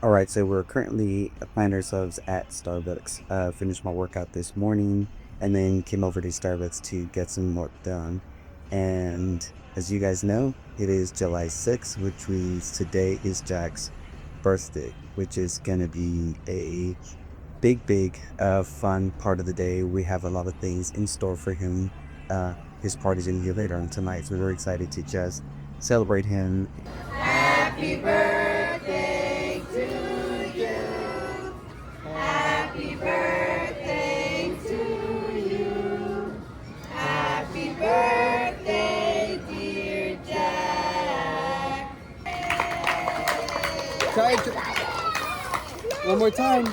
Alright, so we're currently finding ourselves at Starbucks. Finished my workout this morning and then came over to Starbucks to get some work done. And as you guys know, it is July 6th, which means today is Jack's birthday, which is gonna be a big, fun part of the day. We have a lot of things in store for him. His party's in here later on tonight, so we're very excited to just celebrate him. Happy birthday to you. Happy birthday to you. Happy birthday, dear Jack. Try it. One more time.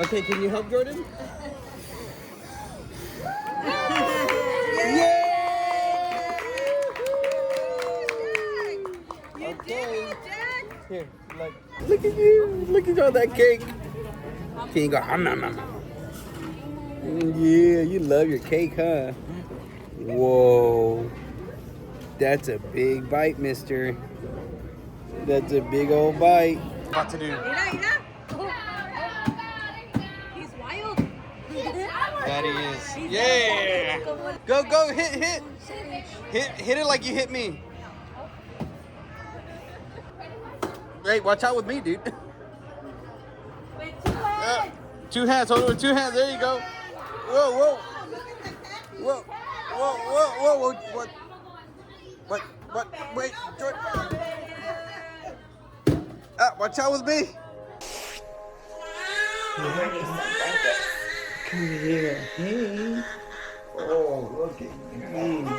Okay, can you help Jordan? Okay. Here, look at you. Look at all that cake. Can you go, yeah, you love your cake, huh? Whoa. That's a big bite, mister. That's a big old bite. What to do? He's wild. That he is. Yeah. Go, hit. Hit it like you hit me. Hey, watch out with me, dude. Two hands. Hold it with two hands. There you go. Whoa. What? Wait, Jordan. Watch out with me. Come here. Hey. Oh, look at me, buddy.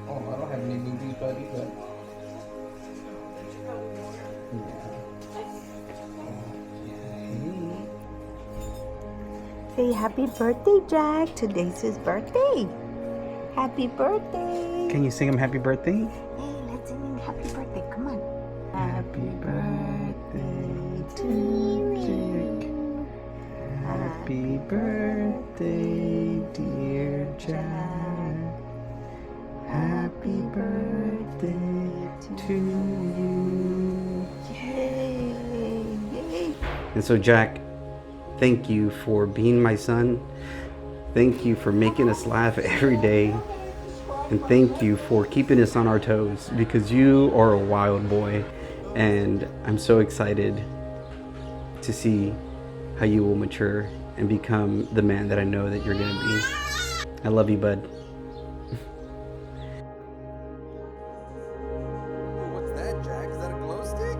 Oh, I don't have any movies, buddy, but... Say happy birthday, Jack. Today's his birthday. Happy birthday. Can you sing him happy birthday? Hey, let's sing him happy birthday. Come on. Happy birthday to you. Happy birthday, dear Jack. Happy birthday to you. Yay. And so, Jack, thank you for being my son. Thank you for making us laugh every day. And thank you for keeping us on our toes, because you are a wild boy. And I'm so excited to see how you will mature and become the man that I know that you're going to be. I love you, bud. What's that, Jack? Is that a glow stick?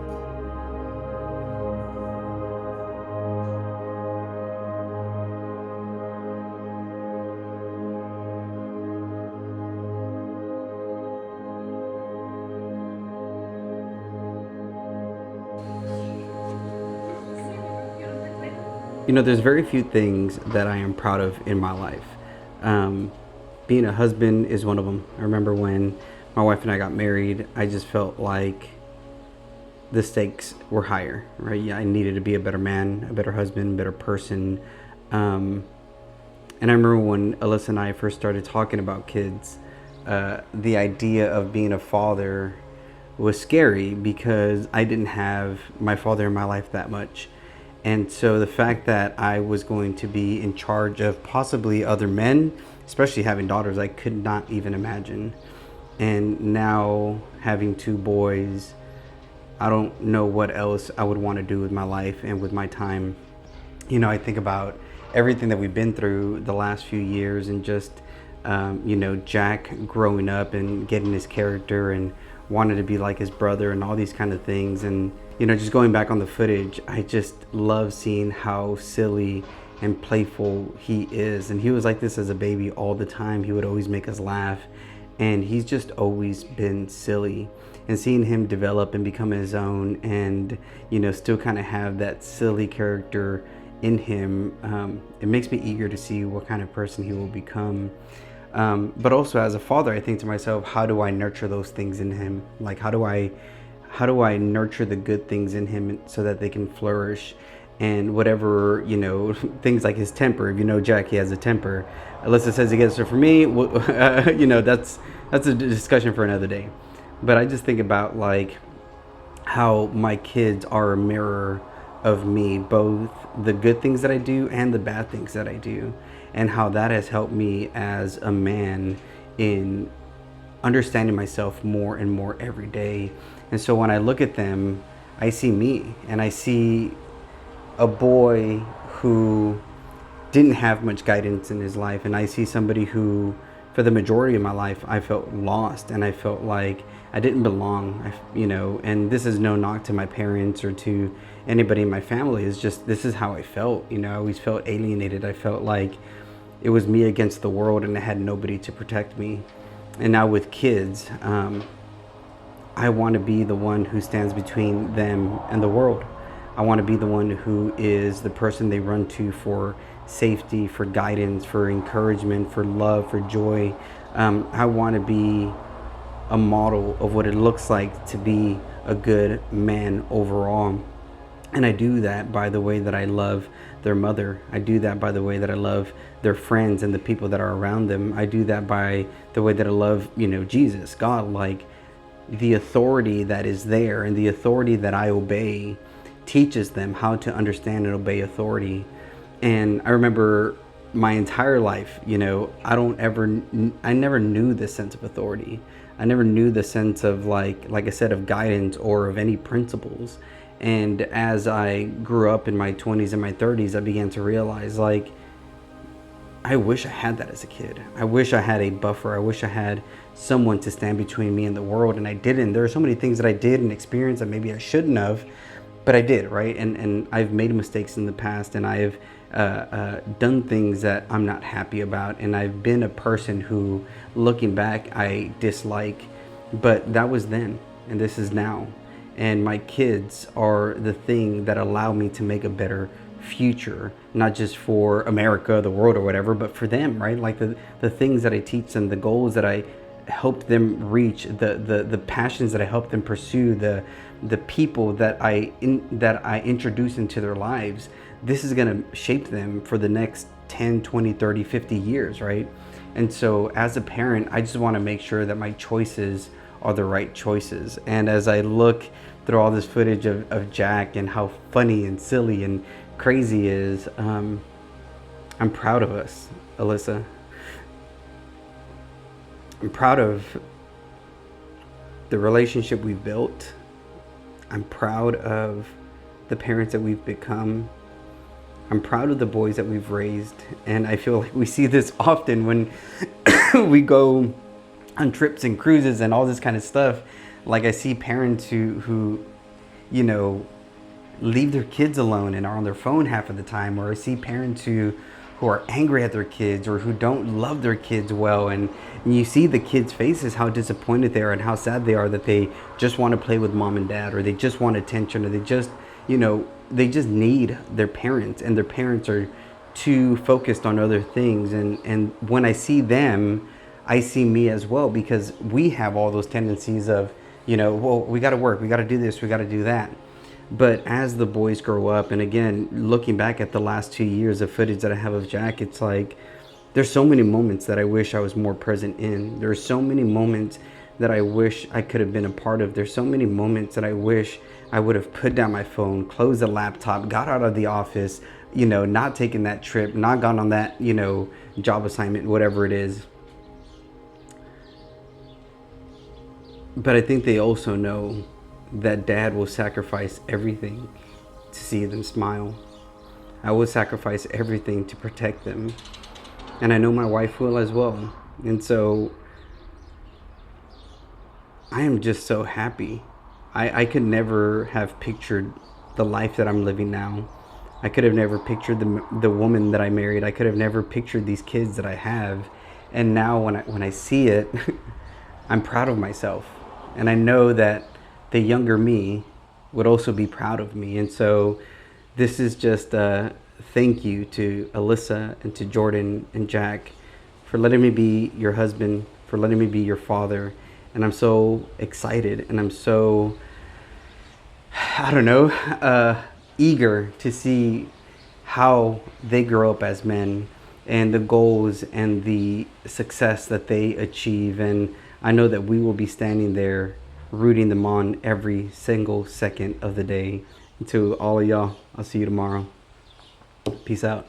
You know, there's very few things that I am proud of in my life. Being a husband is one of them. I remember when my wife and I got married, I just felt like the stakes were higher, right? Yeah, I needed to be a better man, a better husband, a better person. And I remember when Alyssa and I first started talking about kids, the idea of being a father was scary because I didn't have my father in my life that much. And so the fact that I was going to be in charge of possibly other men, especially having daughters, I could not even imagine. And now having two boys, I don't know what else I would want to do with my life and with my time. You know, I think about everything that we've been through the last few years, and just, you know, Jack growing up and getting his character and wanted to be like his brother and all these kind of things. And, you know, just going back on the footage, I just love seeing how silly and playful he is. And he was like this as a baby all the time. He would always make us laugh. And he's just always been silly. And seeing him develop and become his own, and, you know, still kind of have that silly character in him, it makes me eager to see what kind of person he will become. But also as a father, I think to myself, how do I nurture those things in him? Like, how do I nurture the good things in him so that they can flourish? and whatever, things like his temper. If you know Jack, he has a temper. Alyssa says he gets it. For me, that's a discussion for another day. But I just think about like how my kids are a mirror of me, both the good things that I do and the bad things that I do, and how that has helped me as a man in understanding myself more and more every day. And so when I look at them, I see me, and I see a boy who didn't have much guidance in his life, and I see somebody who, for the majority of my life, I felt lost, and I felt like I didn't belong. And this is no knock to my parents or to anybody in my family. It's just, this is how I felt. I always felt alienated. I felt like it was me against the world, and I had nobody to protect me. And now with kids, I want to be the one who stands between them and the world. I want to be the one who is the person they run to for safety, for guidance, for encouragement, for love, for joy. I want to be a model of what it looks like to be a good man overall. And I do that by the way that I love their mother. I do that by the way that I love their friends and the people that are around them. I do that by the way that I love, Jesus, God. Like, the authority that is there and the authority that I obey teaches them how to understand and obey authority. And I remember my entire life, I never knew the sense of authority. I never knew the sense of like I said, of guidance or of any principles. And as I grew up in my 20s and my 30s, I began to realize, like, I wish I had that as a kid. I wish I had a buffer. I wish I had someone to stand between me and the world, and I didn't. There are so many things that I did and experienced that maybe I shouldn't have, but I did, right? And I've made mistakes in the past, and I've done things that I'm not happy about, and I've been a person who, looking back, I dislike, but that was then, and this is now. And my kids are the thing that allow me to make a better future, not just for America, the world, or whatever, but for them, right? Like the things that I teach them, the goals that I help them reach, the passions that I help them pursue, the people that I introduce into their lives. This is going to shape them for the next 10, 20, 30, 50 years, right? And so as a parent, I just want to make sure that my choices are the right choices. And as I look through all this footage of Jack and how funny and silly and crazy he is, I'm proud of us, Alyssa. I'm proud of the relationship we've built. I'm proud of the parents that we've become. I'm proud of the boys that we've raised. And I feel like we see this often when we go on trips and cruises and all this kind of stuff. Like, I see parents who leave their kids alone and are on their phone half of the time, or I see parents who are angry at their kids or who don't love their kids well, and you see the kids' faces, how disappointed they are and how sad they are that they just want to play with mom and dad, or they just want attention, or they just need their parents, and their parents are too focused on other things. And when I see them, I see me as well, because we have all those tendencies of, well, we got to work, we got to do this, we got to do that. But as the boys grow up, and again, looking back at the last 2 years of footage that I have of Jack, it's like, there's so many moments that I wish I was more present in. There's so many moments that I wish I could have been a part of. There's so many moments that I wish I would have put down my phone, closed the laptop, got out of the office, not taken that trip, not gone on that, job assignment, whatever it is. But I think they also know that dad will sacrifice everything to see them smile. I will sacrifice everything to protect them. And I know my wife will as well. And so I am just so happy. I could never have pictured the life that I'm living now. I could have never pictured the woman that I married. I could have never pictured these kids that I have. And now when I see it, I'm proud of myself. And I know that the younger me would also be proud of me. And so this is just a thank you to Alyssa and to Jordan and Jack for letting me be your husband, for letting me be your father. And I'm so excited, and I'm so, eager to see how they grow up as men and the goals and the success that they achieve. And I know that we will be standing there rooting them on every single second of the day. And to all of y'all, I'll see you tomorrow. Peace out.